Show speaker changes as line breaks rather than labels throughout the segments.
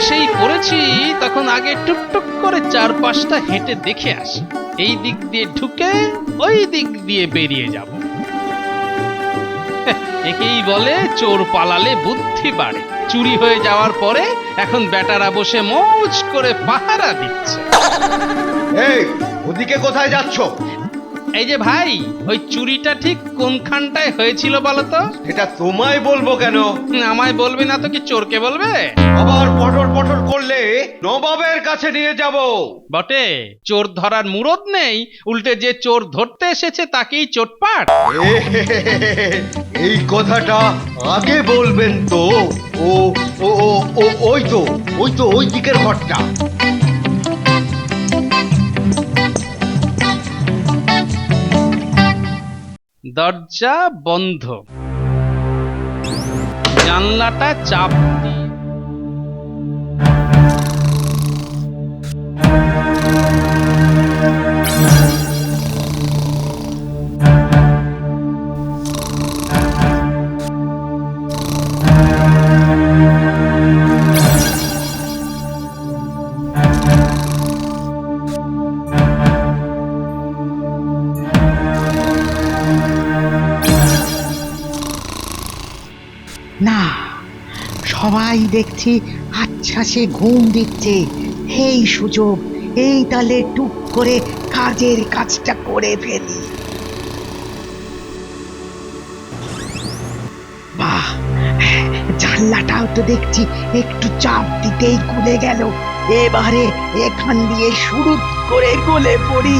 এসেই পড়েছি তখন আগে টুকটুক করে চারপাশটা হেঁটে দেখে আসি, এই দিক দিয়ে ঢুকে ওই দিক দিয়ে বেরিয়ে যাব। একেই বলে চোর পালালে বুদ্ধি বাড়ে। চুরি হয়ে যাওয়ার পরে এখন বেটারা বসে মৌজ করে পাহারা দিচ্ছে।
এই ওদিকে কোথায় যাচ্ছ?
এই যে ভাই, ওই চুরিটা ঠিক কোনখানটায় হয়েছিল বলো তো?
এটা তোমায় বলবো কেন?
আমায় বলবে না তো কি চোরকে বলবে?
আবার পটর পটর করলে নবাবের কাছে নিয়ে যাব।
বটে, চোর ধরার মুরদ নেই, উল্টে যে চোর ধরতে এসেছে তাকেই চোটপাট।
এই কথাটা আগে বলবেন তো। ও ও ও ও ওই তো ওই দিকের ঘরটা।
দরজা বন্ধ, জানলাটা চাপ দিয়ে
না, সবাই দেখছি আচ্ছা সে ঘুম দিচ্ছে। এই সুযোগ, এই তালে টুক করে কাজের কাজটা করে ফেলি। বাহ, জানলাটাও তো দেখছি একটু চাপ দিতেই খুলে গেল। এবারে এখান দিয়ে শুরু করে গলে পড়ি।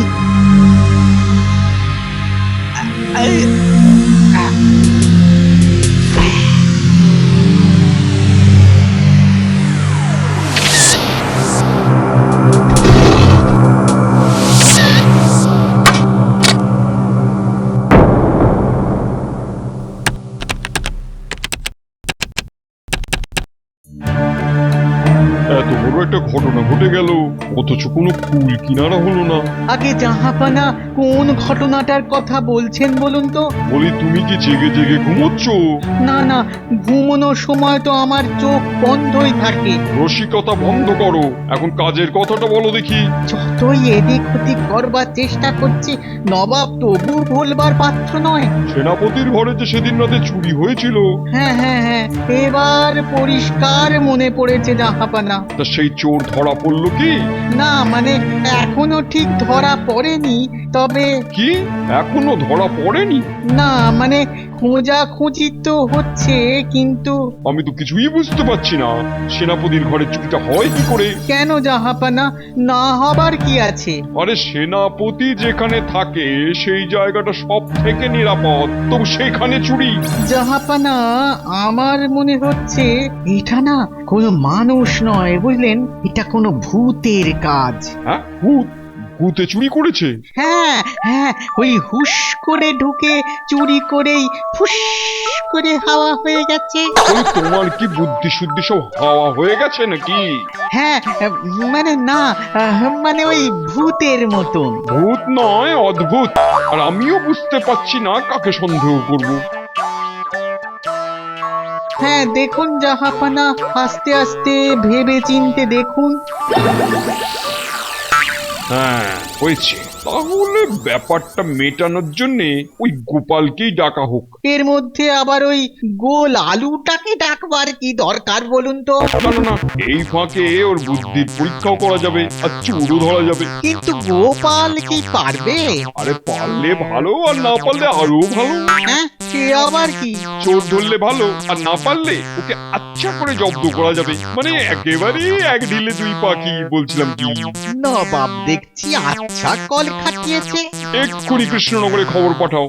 এত বড় একটা ঘটনা ঘটে গেল, অথচ কোনো কুল কিনারা হলো না।
আগে জাহাপানা কোন ঘটনাটার কথা বলছেন বলুন তো?
বলি, তুমি কি জেগে জেগে ঘুমোচ্ছ?
না না, ঘুমানোর সময় তো আমার চোখ বন্ধই থাকে।
রসিকতা বন্ধ করো, এখন কাজের কথাটা বলো দেখি।
যতই এদিক ওদিক করবার চেষ্টা করছি, নবাব তবু ভুলবার পাত্র নয়।
সেনাপতির ঘরে যে সেদিন রাতে চুরি হয়েছিল,
হ্যাঁ হ্যাঁ হ্যাঁ, এবার পরিষ্কার মনে পড়েছে জাহাপানা।
তা সেই চোর ধরা পড়লো কি?
না মানে এখনো ঠিক ধরা পড়েনি, তবে
কি এখনো ধরা পড়েনি?
না মানে খোঁজাখুঁজি তো হচ্ছে, কিন্তু
আমি তো কিছুই বুঝতে পারছি না, সেনাপতির ঘরে চুরিটা হয় কি করে?
কেন জাহাপানা, না হবার কি আছে?
আরে সেনাপতি যেখানে থাকে সেই জায়গাটা সব থেকে নিরাপদ, তবু সেখানে চুরি?
জাহাপানা, আমার মনে হচ্ছে এটা না কোনো মানুষ নয়, বুঝলেন, এটা কোনো ভূতের কাজ।
হ্যাঁ, ভূত? ভূতে চুরি করেছে?
হ্যাঁ হ্যাঁ, ওই হুশ করে ঢুকে চুরি করেই ফুস করে হাওয়া হয়ে গেছে।
ওই তোমার কি বুদ্ধি শুদ্ধি সব হাওয়া হয়ে গেছে নাকি?
হ্যাঁ, মানে না, মানে ওই ভূতের মতন।
ভূত নয়, অদ্ভুত। আর আমিও বুঝতে পারছি না কাকে সন্দেহ করব।
হ্যাঁ দেখুন জাহাপানা, আস্তে আস্তে ভেবে চিনতে দেখুন।
হ্যাঁ, হয়েছে। তাহলে ব্যাপারটা মেটানোর জন্য ওই গোপালকেই ডাকা হোক।
এর মধ্যে আবার ওই গোল আলুটাকে ডাকবার কি দরকার বলুন তো?
না না না, এই ফাঁকে ওর বুদ্ধির পরীক্ষাও করা যাবে আর চোরও ধরা যাবে।
কিন্তু গোপাল কি পারবে?
আরে পারলে ভালো, আর না পারলে আরো ভালো।
হ্যাঁ, সে আবার কি?
চোর ধরলে ভালো, আর না পারলে ওকে আচ্ছা করে জব্দ করা যাবে। মানে একেবারে এক ঢিলে দুই পাখি বলছিলাম কি।
নবাব দেখছি আচ্ছা কল খাটিয়েছে।
এক্ষুনি কৃষ্ণনগরে খবর পাঠাও।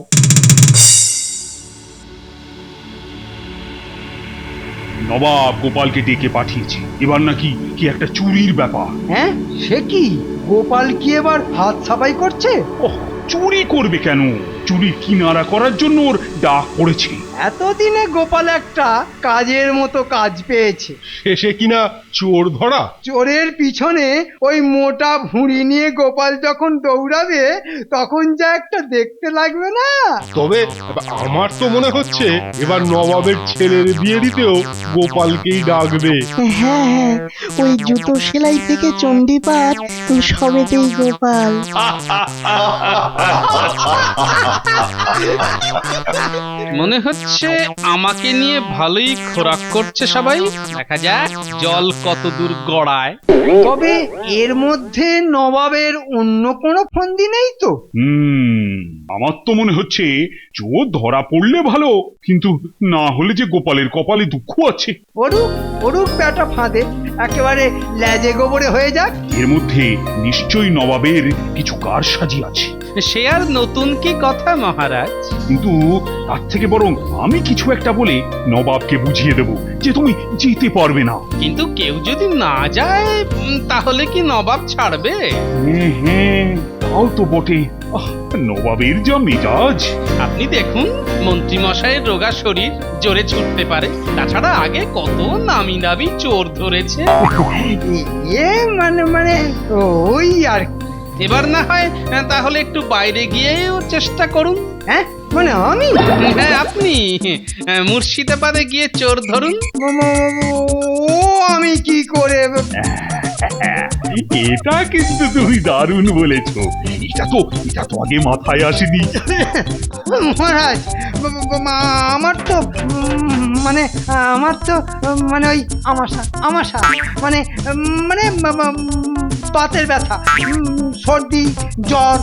নবাব গোপালকে ডেকে পাঠিয়েছে, এবার নাকি কি একটা চুরির ব্যাপার।
হ্যাঁ, সে কি? গোপাল কি এবার হাত সাফাই করছে?
ওহ, চুরি করবে কেন? চুরি কিনারা করার জন্য ওর ডাক পড়েছে।
এতদিনে গোপাল একটা কাজের মতো কাজ পেয়েছে।
শেষে কিনা চোর ধরা।
চোরের পিছনে ওই মোটা ভুঁড়ি নিয়ে গোপাল যখন দৌড়াবে তখন যা একটা দেখতে লাগবে না।
তবে আমার তো মনে হচ্ছে এবার নবাবের ছেলের বিয়ে দিতেও গোপালকেই ডাকবে।
হ্যাঁ হ্যাঁ, ওই জুতো সেলাই থেকে চণ্ডীপাঠ সবেতেই গোপাল।
মনে হচ্ছে আমাকে নিয়ে ভালোই খোরাক করছে সবাই। দেখা যাক জল কত দূর গড়ায়।
তবে এর মধ্যে নবাবের অন্য কোনো ফন্দি নেই তো?
আমার তো মনে হচ্ছে চোর ধরা পড়লে ভালো, কিন্তু না হলে যে গোপালের কপালে দুঃখ আছে।
ওরুক ওরুক বেটা ফাঁদে, একেবারে লেজে গোবরে হয়ে যাক।
এর মধ্যে নিশ্চয়ই নবাবের কিছু কারসাজি আছে,
সে আর নতুন কি কথা মহারাজ।
কিন্তু তার থেকে বরং আমি কিছু একটা বলে নবাবকে বুঝিয়ে দেব যে তুমি যেতে পারবে না।
কিন্তু কেউ যদি না যায় তাহলে কি নবাব ছাড়বে?
হ্যাঁ হ্যাঁ, তাও তো বটে। নবাবের যা মেজাজ।
আপনি দেখুন, মন্ত্রী মশাইয়ের রোগা শরীর জোরে ছুটতে পারে। তাছাড়া আগে কত নামি দামি চোর ধরেছে।
এ মানে মানে ওই আর কি।
এবার না হয় তাহলে একটু বাইরে গিয়েও চেষ্টা করুন।
হ্যাঁ মানে আমি
হ্যাঁ আপনি মুর্শিদাবাদে গিয়ে চোর ধরুন।
ও আমি কি করে?
এটা কিন্তু তুমি দারুণ বলেছো। এটা তো আগে মাথায় আসেনি।
মহারাজ, আমার তো মানে মানে ওই আমাশা মানে মানে বাতের ব্যথা, সর্দি, জ্বর,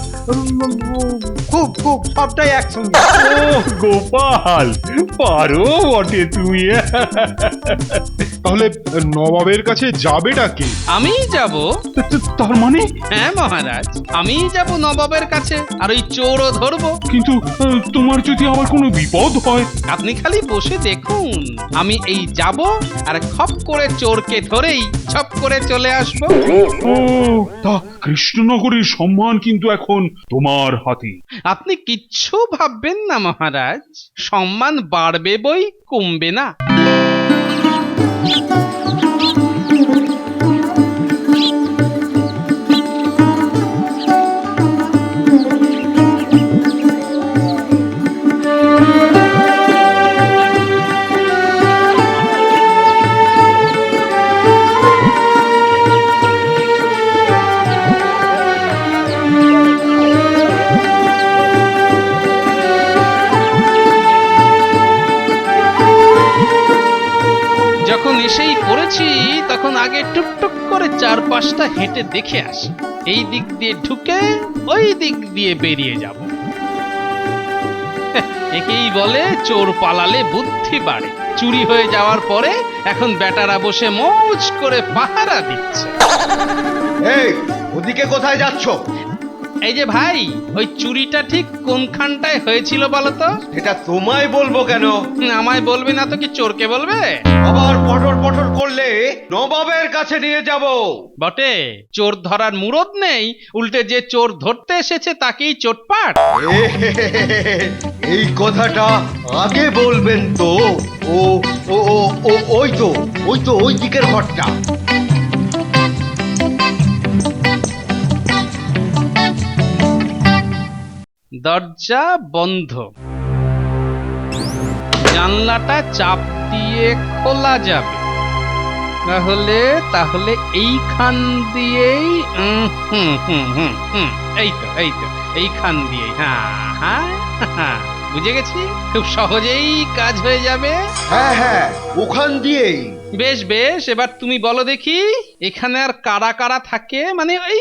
খুব খুব সবটাই একসঙ্গে।
ও গোপাল, পারো বটে তুমি।
তাহলে নবাবের কাছে যাবেটা কে?
আমিই যাব।
তার মানে?
হ্যাঁ মহারাজ, আমিই যাব নবাবের কাছে, আর ওই চোরও ধরবো।
কিন্তু তোমার যদি আবার কোনো বিপদ হয়?
আপনি খালি বসে দেখুন, আমি এই যাব আর খপ করে চোরকে ধরেই ছপ করে চলে আসবো।
ও, তা কৃষ্ণনগরের সম্মান কিন্তু এখন তোমার হাতে।
আপনি কিচ্ছু ভাববেন না মহারাজ, সম্মান বাড়বে বই কমবে না। যখন এসেই পড়েছি তখন আগে টুকটুক করে চারপাশটা হেঁটে দেখে আসি। এই দিক দিয়ে ঢুকে ওই দিক দিয়ে বেরিয়ে যাব। একেই বলে চোর পালালে বুদ্ধি বাড়ে। চুরি হয়ে যাওয়ার পরে এখন বেটারা বসে মৌজ করে পাহারা দিচ্ছে।
এই ওদিকে কোথায় যাচ্ছ?
এই যে ভাই, ওই চুরিটা ঠিক কোনখানটায় হয়েছিল বলো তো?
এটা তোমায় বলবো কেন?
আমায় বলবে না তো কি চোরকে বলবে?
আবার পটর পটর করলে নবাবের কাছে নিয়ে যাব।
বটে, চোর ধরার মুরদ নেই, উল্টে যে চোর ধরতে এসেছে তাকেই চোটপাট।
এই কথাটা আগে বলবেন তো। ও ও ও ও ওই তো ওই দিকের ঘরটা।
দরজা বন্ধ, জানলাটা চাপ দিয়ে খোলা যাবে। তাহলে তাহলে এইখান দিয়েই এই তো এইখান দিয়েই। হ্যাঁ হ্যাঁ, বুঝে গেছি, খুব সহজেই কাজ হয়ে যাবে।
হ্যাঁ হ্যাঁ, ওখান দিয়েই।
বেশ বেশ, এবার তুমি বলো দেখি এখানে আর কারা কারা থাকে, মানে ওই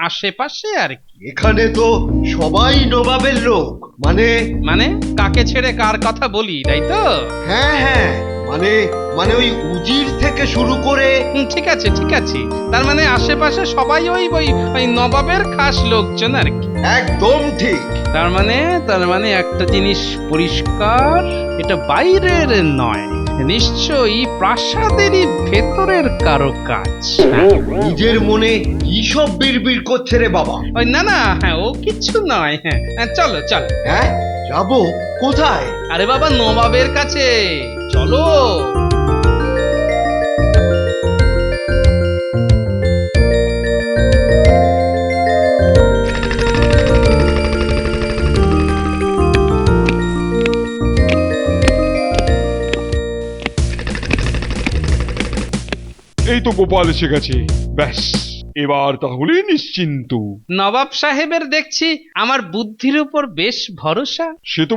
আশেপাশে আর কি।
এখানে তো সবাই নবাবের লোক। মানে
মানে কাকে ছেড়ে কার কথা বলি, তাই তো?
হ্যাঁ হ্যাঁ, মানে মানে ওই উজির থেকে শুরু করে।
ঠিক আছে ঠিক আছে, তার মানে আশেপাশে সবাই ওই ওই ওই নবাবের খাস লোকজন আর কি।
একদম ঠিক।
তার মানে একটা জিনিস পরিষ্কার, এটা বাইরের নয়, নিশ্চয়ই প্রাসাদেরই ভেতরের কারো কাজ।
নিজের মনে কি সব বিড়বিড় করছে রে বাবা?
ওই না না, হ্যাঁ ও কিছু নয়। হ্যাঁ চলো চলো।
হ্যাঁ যাবো কোথায়?
আরে বাবা নবাবের কাছে চলো।
এই তো গোপাল এসে গেছে। ব্যাস, এবার তাহলে নিশ্চিন্ত।
নবাব সাহেবের দেখছি আমার বুদ্ধির উপর বেশ ভরসা।
সে তো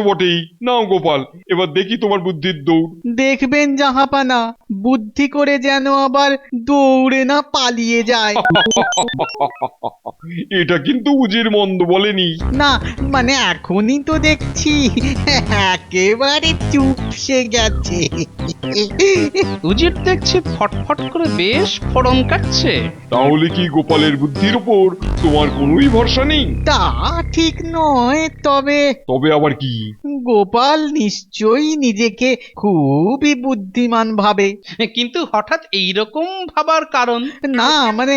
বটেই। নাও গোপাল, এবার দেখি তোমার বুদ্ধির দৌড়।
দেখবেন জাহাপানা, বুদ্ধি করে যেন আবার দৌড়ে না পালিয়ে যায়।
এটা কিন্তু উজির মন্দ বলেনি।
না মানে এখনই তো দেখছি একেবারে চুপসে গেছে।
উজির দেখছি ফটফট করে বেশ ফড়ন কাটছে।
তাহলে কি গোপালের বুদ্ধির উপর তোমার কোনোই ভরসা নেই?
তা ঠিক নয়, তবে
তবে আবার কি?
গোপাল নিশ্চয়ই নিজেকে খুবই বুদ্ধিমান ভাবে।
কিন্তু হঠাৎ এইরকম ভাবার কারণ?
না মানে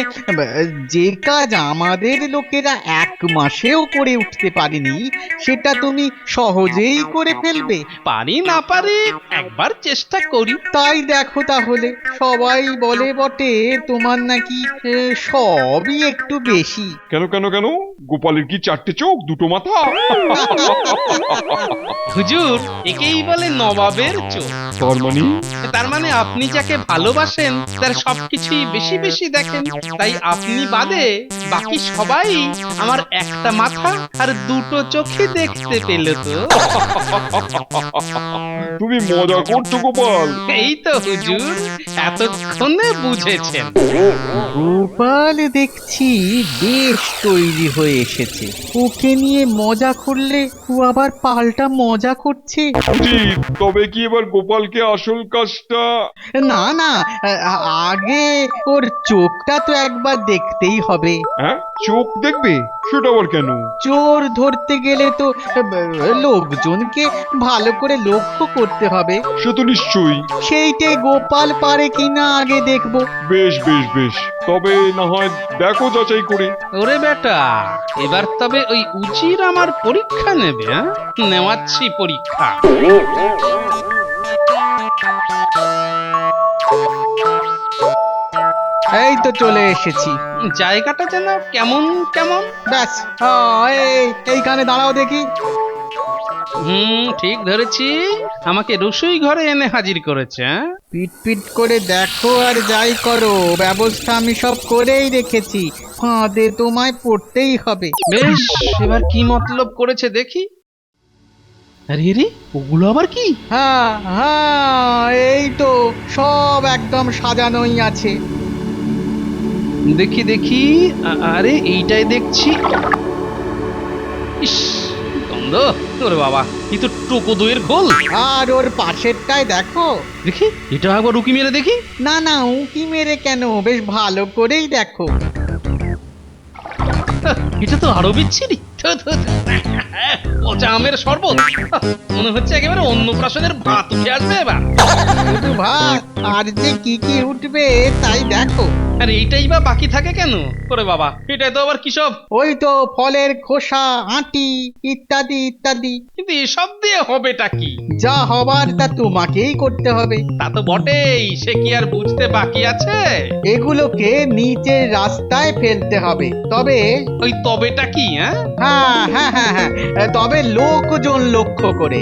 যে কাজ আমাদের লোকেরা 1 মাসেও করে উঠতে পারেনি, সেটা তুমি সহজেই করে ফেলবে।
পারি না পারি একবার চেষ্টা করি।
তাই দেখো তাহলে, সবাই বলে বটে তোমার নাকি সবই একটু বেশি।
কেন গোপালের কি 4টে চোখ 2টো মাথা?
হুজুর, একেই বলে নবাবের চোখ।
তার মানে
আপনি যাকে ভালোবাসেন তার সবকিছুই বেশি বেশি দেখেন। তাই আপনি বাদে বাকি সবাই আমার একটা মাথা আর 2টো চোখই দেখতে পেল তো।
তুমি মজা করছো গোপাল।
এই তো হুজুর, এতক্ষণে বুঝেছেন।
গোপাল দেখছি বেশ তৈরি হয়ে এসেছে। ওকে নিয়ে মজা করলে ও আবার পাল্টা মজা করছে।
উচিত, তবে কি এবার গোপালকে আসল কাজটা?
না না, আগে ওর চোখটা তো একবার দেখতেই হবে।
হ্যাঁ, চোখ দেখবে? সেটা আবার কেন?
চোর ধরতে গেলে তো লোকজনকে ভালো করে লক্ষ্য করতে হবে।
সে তো নিশ্চয়ই।
সেইটাই গোপাল পারে কিনা আগে দেখবো।
বেশ, তবে না হয় দেখো যাচাই করে।
ওরে বেটা, এবার তবে ওই উজির আমার পরীক্ষা নেবে। নেওয়াচ্ছি পরীক্ষা।
এই তো চলে এসেছি।
জায়গাটা যেন কেমন কেমন।
ব্যাস, এইখানে দাঁড়াও দেখি।
ঠিক ধরেছি, আমাকে রসুই ঘরে এনে হাজির করেছে।
পিট পিট করে দেখো আর যাই করো, ব্যবস্থা আমি সব করেই রেখেছি। ফাঁদে তোমায় পড়তেই হবে।
বেশ, এবার কি মতলব করেছে দেখি। আরে রে, ওগুলো আবার কি?
হ্যাঁ, এই তো সব একদম সাজানোই আছে।
দেখি আরে এইটাই দেখছি। ইস, গন্ধ। ওরে বাবা, এই তো টোকো দইয়ের ঘোল।
আর ওর পাশেরটায় দেখো।
দেখি, এটা একবার উকি মেরে দেখি।
না না, উঁকি মেরে কেন, বেশ ভালো করেই দেখো।
এটা তো আরো বিচ্ছিরি। পচা আমের শরবত। মনে হচ্ছে একেবারে অন্নপ্রাশনের ভাত উঠে আসবে এবার।
শুধু ভাত, আর যে কি কি উঠবে তাই দেখো।
আর এইটাই বা বাকি থাকে কেন? ওরে বাবা, এটা তো আবার কি সব?
ওই তো ফলের খোসা, আঁটি ইত্যাদি ইত্যাদি।
কিন্তু এসব দিয়ে হবেটা কি?
যা হবার তা তোমাকেই করতে হবে।
তা তো বটেই, সে কি আর বুঝতে বাকি আছে?
এগুলোকে নিচের রাস্তায় ফেলতে হবে। তবে
ওই তবেটা কি?
হ্যাঁ, তবে লোকজন লক্ষ্য করে।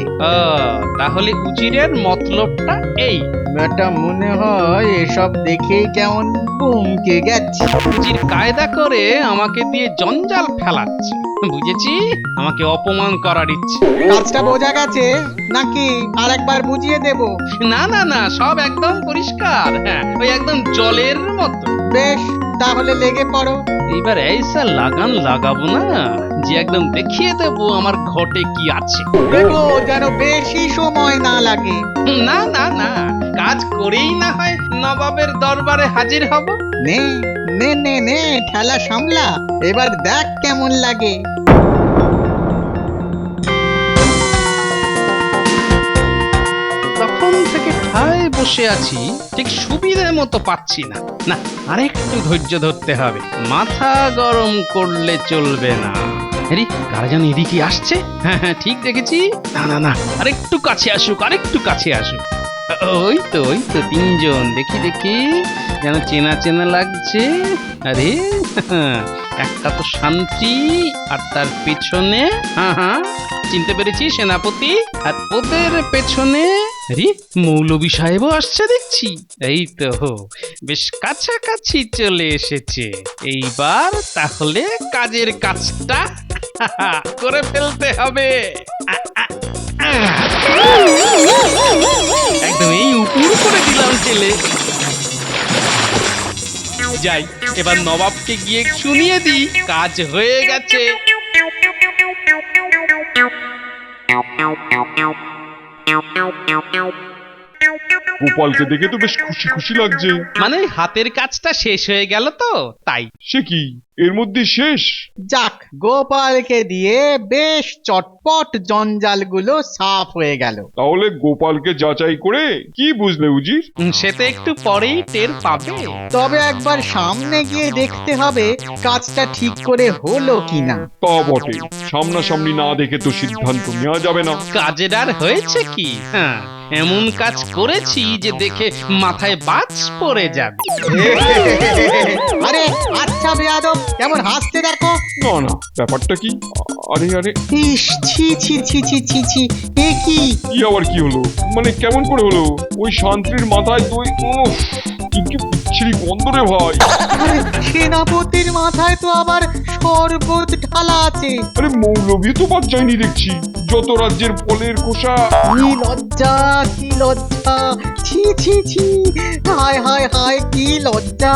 তাহলে উজিরের মতলবটা এই।
এটা মনে হয় এসব দেখেই কেমন বুমকে গেছে।
উজির কায়দা করে আমাকে দিয়ে জঞ্জাল ফেলাচ্ছে। বুঝেছি, আমাকে অপমান করার ইচ্ছে।
কাজটা বোঝা গেছে নাকি আরেকবার বুঝিয়ে দেব?
না, সব একদম পরিষ্কার। হ্যাঁ, ওই একদম জলের মতো।
বেশ, তাহলে লেগে পড়ো।
এইবার এইসা লাগান লাগাবো না, যে একদম দেখিয়ে দেবো আমার ঘটে কি আছে।
দেখো যেন বেশি সময় না লাগে।
না, কাজ করেই না হয় নবাবের দরবারে হাজির হব।
নে নে নে নে, ঠেলা সামলা, এবার দেখ কেমন লাগে।
তখন থেকে ঠায় বসে আছি, ঠিক সুবিধে মতো পাচ্ছি না। আরেকটু ধৈর্য ধরতে হবে, মাথা গরম করলে চলবে না। আরে কারা যেন এদিকে আসছে। হ্যাঁ হ্যাঁ ঠিক দেখেছি। না না না আরেকটু কাছে আসুক, আরেকটু কাছে আসুক। ওই তো তিনজন, দেখি দেখি যেন চেনা চেনা লাগছে। আরে একটা তো শান্তি, আর তার পেছনে হ্যাঁ চিনতে পেরেছি সেনাপতি, আর ওদের পেছনে আরে মৌলভী সাহেবও আসছে দেখছি। এই তো বেশ কাছাকাছি চলে এসেছে। এইবার তাহলে কাজের কাজটা করে ফেলতে হবে। একদম এই উপর করে দিলাম ছেলে। যাই এবার নবাবকে গিয়ে শুনিয়ে দিই কাজ হয়ে গেছে।
গোপালকে দেখে তো বেশ খুশি খুশি লাগছে।
মানে হাতের কাজটা শেষ হয়ে গেল তো তাই।
সে কি এর মধ্যে শেষ?
যাক, গোপালকে দিয়ে বেশ চটপট জঞ্জালগুলো সাফ হয়ে গেল।
তাহলে গোপালকে যাচাই করে কি বুঝলে উজির?
সে তো একটু পরেই টের পাবে।
তবে একবার সামনে গিয়ে দেখতে হবে কাজটা ঠিক করে হলো কিনা।
তা বটে, সামনাসামনি না দেখে তো সিদ্ধান্ত নেওয়া যাবে না।
কাজের আর হয়েছে কি, হ্যাঁ এমন কাজ করেছি যে দেখে মাথায় বাজ পড়ে যাবে।
আরে আচ্ছা বেয়াদব, কেমন হাসতে দেখো।
না না, ব্যাপারটা কি? আরে আরে,
ইস, ছি ছি ছি ছি ছি ছি, এ কি?
কি আবার কি হলো? মানে কেমন করে হলো? ওই শান্তির মাথায় তুই কি বিচ্ছিরি গন্ধ রে ভাই।
আরে সেনাপতির মাথায় তো আবার শরবত ঢালা আছে।
আরে মৌলভী তো বাদ যায়নি দেখছি। যত রাজ্যের ফলের খোসা।
কি লজ্জা, কি লজ্জা, ছি ছি ছি, হায় হায় হায়, কি লজ্জা।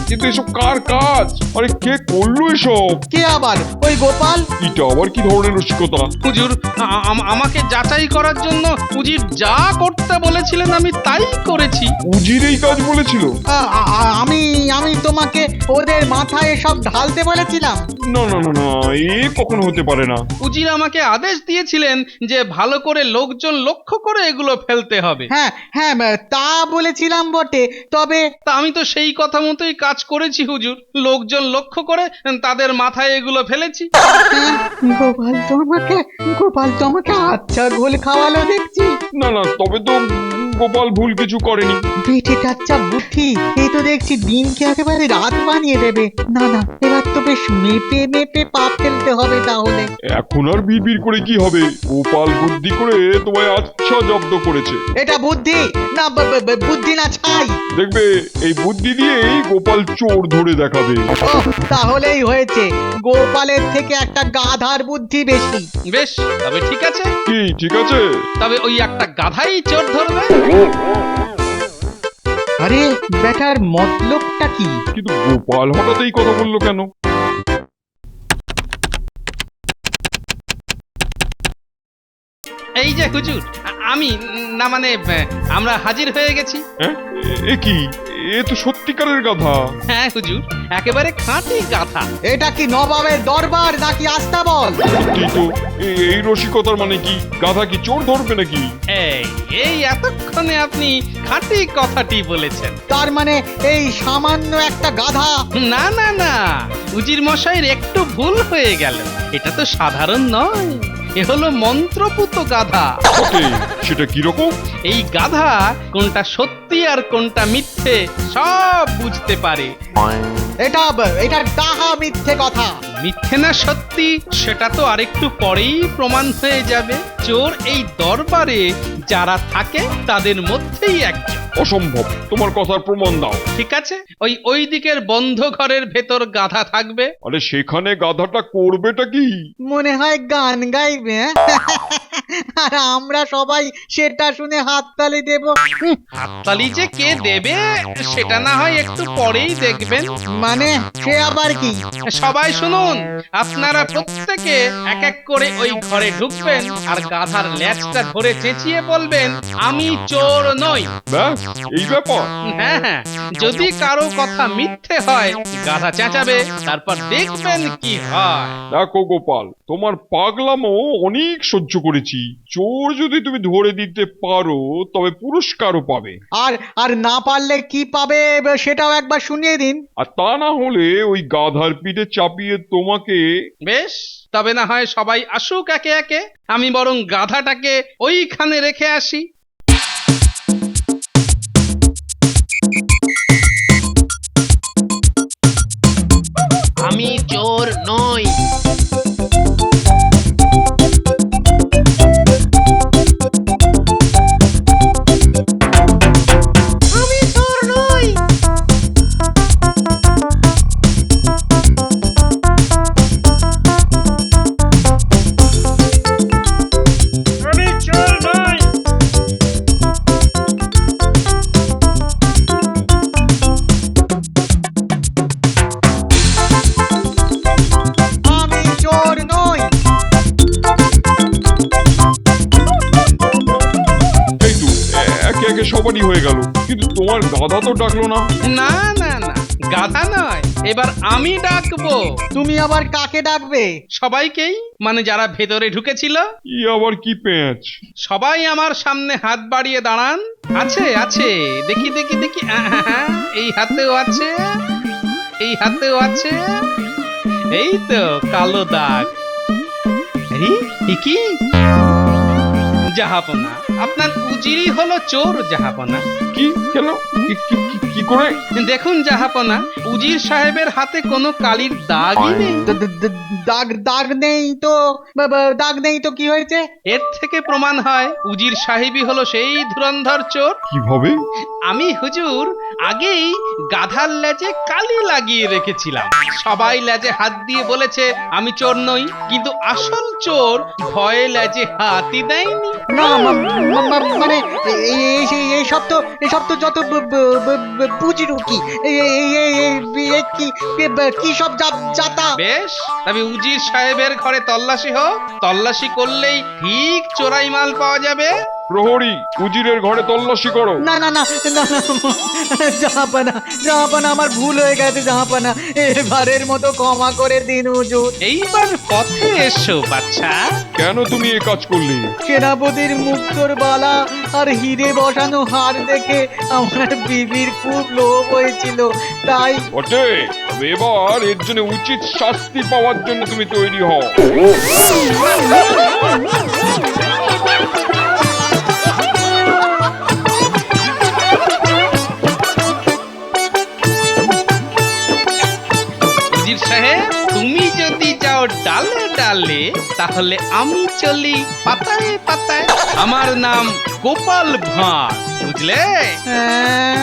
কিন্তু এসব কার কাজ? আরে কে করলো এসব?
কে আবার? ওই গোপাল।
এটা আবার কি ধরনের রসিকতা?
হুজুর আমাকে যাচাই করার জন্য উজির যা করতে বলেছিলেন আমি তাই করেছি।
উজির এই কাজ বলেছিল?
আমি আমি তোমাকে ওদের মাথায় সব ঢালতে বলেছিলাম।
না না না না, এ কখনো হতে পারে না।
উজির আমাকে আদেশ দিয়েছিলেন যে ভালো করে লোকজন লক্ষ্য করে এগুলো ফেলতে হবে।
হ্যাঁ হ্যাঁ, তা বলেছিলাম বটে, তবে
তা আমি তো সেই কথা মতোই কাজ করেছি হুজুর। লোকজন লক্ষ্য করে তাদের মাথায় এগুলো ফেলেছি।
গোপাল তো আমাকে আচ্ছা গোল খাওয়ালো দেখছি।
না না, তবে তো গোপাল ভুল কিছু করেনি।
পেটে টাচ্চা বুদ্ধি, এই তো দেখছি দিনকে একেবারে রাত বানিয়ে দেবে। না না, এবার তো বেশ মেপে মেপে পা ফেলতে হবে তাহলে।
এখন আর বিড়বিড় করে কি হবে? গোপাল বুদ্ধি করে তোমায় আচ্ছা জব্দ করেছে।
এটা বুদ্ধি না, বুদ্ধি না ছাই।
দেখবে এই বুদ্ধি দিয়েই গোপাল চোর ধরে দেখাবে।
ওহ, তাহলেই হয়েছে। গোপালের থেকে একটা গাধার বুদ্ধি বেশি।
বেশ তবে ঠিক আছে,
কি ঠিক আছে?
তবে ওই একটা গাধাই চোর ধরবে।
আরে বেটার মতলবটা কি?
কিন্তু গোপাল হঠাৎ এই কথা বললো কেন?
এই যে হুজুর আমি না মানে আমরা হাজির হয়ে গেছি।
হ্যাঁ, এ কি? এ তো সত্যিকারের গাধা।
হ্যাঁ হুজুর, একেবারে খাঁটি গাধা।
এটা কি নবাবের দরবার নাকি আস্তাবল?
সত্যি তো। এই রসিকতার মানে কি? গাধা কি চোর ধরবে নাকি?
এই এতক্ষণে আপনি খাঁটি কথাটি বলেছেন।
তার মানে এই সামান্য একটা গাধা?
না না না, উজির মশাইয়ের একটু ভুল হয়ে গেল। এটা তো সাধারণ নয়, এ হলো মন্ত্রপুত গাধা।
ওকে, সেটা কিরকম?
এই গাধা কোনটা সত্যি আর কোনটা মিথ্যে সব বুঝতে পারে।
এটা ডাহা মিথ্যে কথা।
মিথ্যে না সত্যি সেটা তো আরেকটু পরেই প্রমাণ হয়ে যাবে। চোর এই দরবারে যারা থাকে তাদের মধ্যেই একজন।
অসম্ভব, তোমার কথার প্রমাণ দাও।
ঠিক আছে, ওই দিকের বন্ধ ঘরের ভেতর গাধা থাকবে।
আরে সেখানে গাধাটা করবেটা কি?
মনে হয় গান গাইবে। আর আমরা সবাই সেটা শুনে হাততালি দেব।
হাততালি যে কে দেবে সেটা না হয় একটু পরেই দেখবেন।
মানে সে আবার কি?
সবাই শুনুন, আপনারা প্রত্যেকে এক এক করে ওই ঘরে ঢুকবেন আর গাধার ল্যাজটা ধরে চেঁচিয়ে বলবেন আমি চোর নই।
ব্যাস, এই ব্যাপার।
হ্যাঁ হ্যাঁ, যদি কারো কথা মিথ্যে হয় গাধা চেঁচাবে, তারপর দেখবেন কি হয়।
দেখো গোপাল, তোমার পাগলামো অনেক সহ্য করেছি, চোর যদি তুমি ধরে দিতে পারো তবে পুরস্কারও পাবে,
আর আর না পারলে কি পাবে সেটাও একবার শুনিয়ে দিন।
আর তা না হলে ওই গাধার পিঠে চাপিয়ে তোমাকে।
বেশ, তবে না হয় সবাই আসুক একে একে, আমি বরং গাধাটাকে ওইখানে রেখে আসি।
আমি চোর নই। আমি চোর নই। আমি চোর নই।
আমি চোর নই।
এই তো একে একে সবারই হয়ে গেল, কিন্তু তোমার গাধা তো ডাকলো না।
না না না, গাধা নয়, এবার আমি ডাকবো।
তুমি আবার কাকে ডাকবে?
সবাইকেই, মানে যারা ভেতরে ঢুকেছিল।
ই আবার কি পেঁচ?
সবাই আমার সামনে হাত বাড়িয়ে দাঁড়ান। আছে আছে, দেখি দেখি দেখি, এই হাতেও আছে, এই হাতেও আছে, এই তো কালো দাগ। আরে এ কি? জাহাপনা, আপনার উজিরই হলো চোর জাহাপনা।
কি কেন? কি করে?
দেখুন জাহাপনা, উজির সাহেবের হাতে কোনো কালির দাগই নেই।
দাগ দাগ নেই তো? দাগ নেই তো কি হয়েছে?
এর থেকে প্রমাণ হয় উজির সাহেবই হলো সেই ধুরন্ধর চোর।
কিভাবে?
আমি হুজুর আগেই গাধার লেজে কালি লাগিয়ে রেখেছিলাম। সবাই লেজে হাত দিয়ে বলেছে আমি চোর নই, কিন্তু আসল চোর ভয়ে লেজে হাতই দেয়নি।
না মানে এই সব তো যত পুজিরু কি কি সব যাতা।
বেশ, তবে উজির সাহেবের ঘরে তল্লাশি হোক, তল্লাশি করলেই ঠিক চোরাই মাল পাওয়া যাবে।
প্রহরী, উজিরের ঘরে তল্লাশি করো।
না না না না জাহাপানা, জাহাপানা আমার ভুল হয়ে গেছে জাহাপানা, এবারের মতো ক্ষমা করে দিন হুজুর।
এইবার পথে এসো বাচ্চা।
কেন তুমি এ কাজ করলে?
সেনাপতির মুক্তোর বালা আর হিরে বসানো হার দেখে আমার বিবির খুব লোভ হয়েছিল, তাই।
বটে, তবে এবার এর জন্য উচিত শাস্তি পাওয়ার জন্য তুমি তৈরি হও।
উজির সাহেব, তুমি যদি যাও ডালে ডালে, তাহলে আমি চলি পাতায় পাতায়। আমার নাম গোপাল ভাঁড়, বুঝলে?
হ্যাঁ